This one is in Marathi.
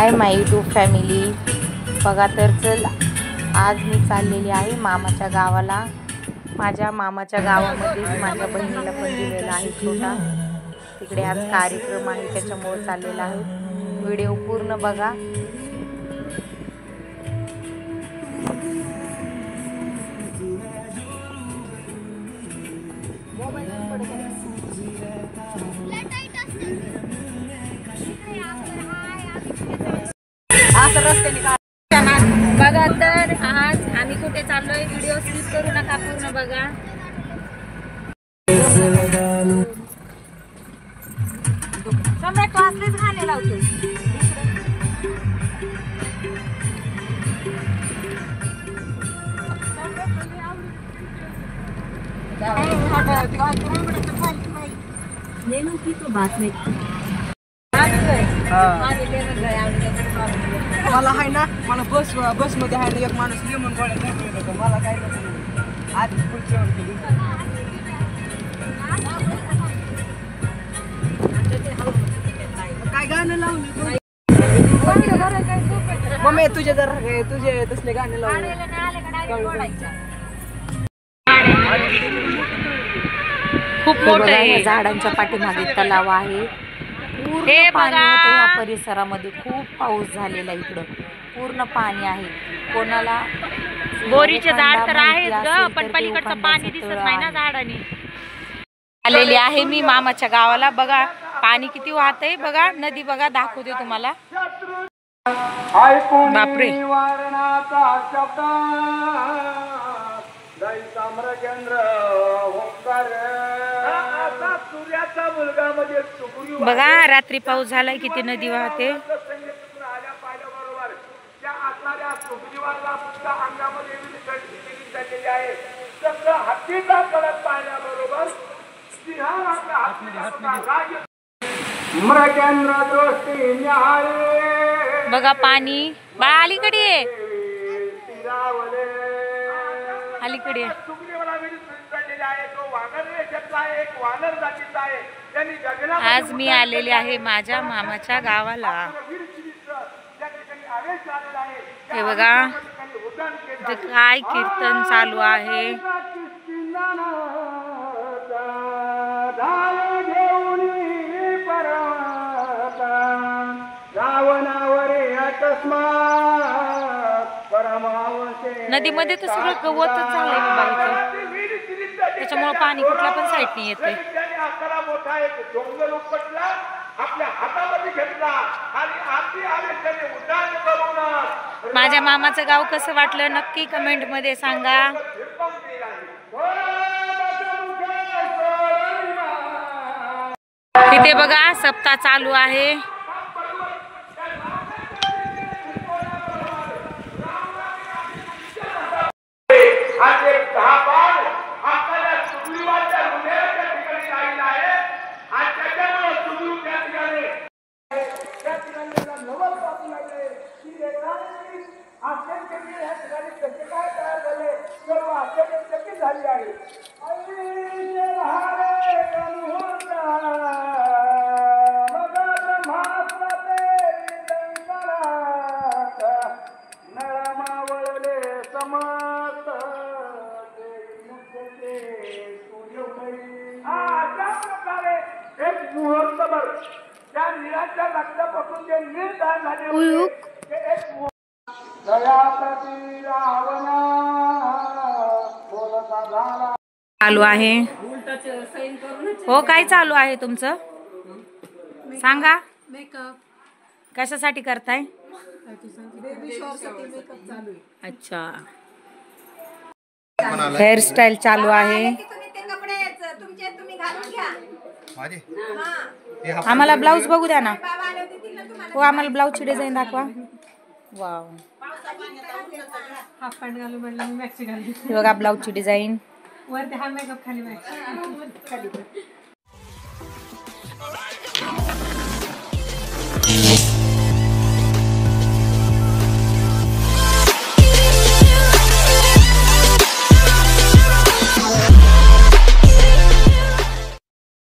Hi my YouTube family. बघा तर चल, आज मी चाललेली आहे मामाच्या गावाला. माझ्या मामाच्या गावामध्ये माझ्या बहिणीला पण दिलेला आहे छोटा. तिकडे आज कार्यक्रम आहे, त्याच्यामुळे चाललेला आहे. व्हिडिओ पूर्ण बघा. बघा तर आज आम्ही कुठे चाललोय, व्हिडिओ स्किप करू नका, पूर्ण बघा. सम्राट वाचलेच गाणे लावतो. मला आहे ना, मला बस मध्ये आहे ना एक माणूस लिहून गोळ्या मला काय आज पुढच्या काय गाणं लावलं मम्मी, तुझे जर तुझे तसले गाणे लावले. खूप मोठं आहे. झाडांच्या पाठीमागे तलाव आहे. हे पाणी होतं या परिसरामध्ये. खूप पाऊस झालेला इकडं, पूर्ण पाणी आहे. कोणाला बोरीचे झाड तर आहेत ग, पण पलीकडचं पाणी दिसत नाही ना झाडांनी. आलेली आहे मी मामाच्या गावाला. बघा पाणी किती वाहतंय, बघा नदी बघा, दाखवते तुम्हाला. बापरे. बघा रात्री पाऊस झालाय, किती नदी वाहते. बघा पाणी बा अलीकडे आहे, अलीकडे. आज मी आलेली आहे माझ्या मामाच्या गावाला. हे बघा काय कीर्तन चालू आहे. नदीमध्ये तर सगळं गवतच झालंय बघा इथं, त्याच्यामुळे पाणी कुठल्या पण साईडने येते. माझ्या मामाचं गाव कसं वाटलं नक्की कमेंट मध्ये सांगा. तिथे बघा सप्ताह चालू आहे. चालू आहे. हो काय चालू आहे तुमचं, सांगा. कशासाठी करताय? अच्छा, हेअरस्टाईल चालू आहे. आम्हाला ब्लाऊज बघू द्या ना. हो आम्हाला ब्लाऊजची डिझाईन दाखवा. वाव, हे बघा ब्लाऊजची डिझाईन. वरती हा मेकअप खाली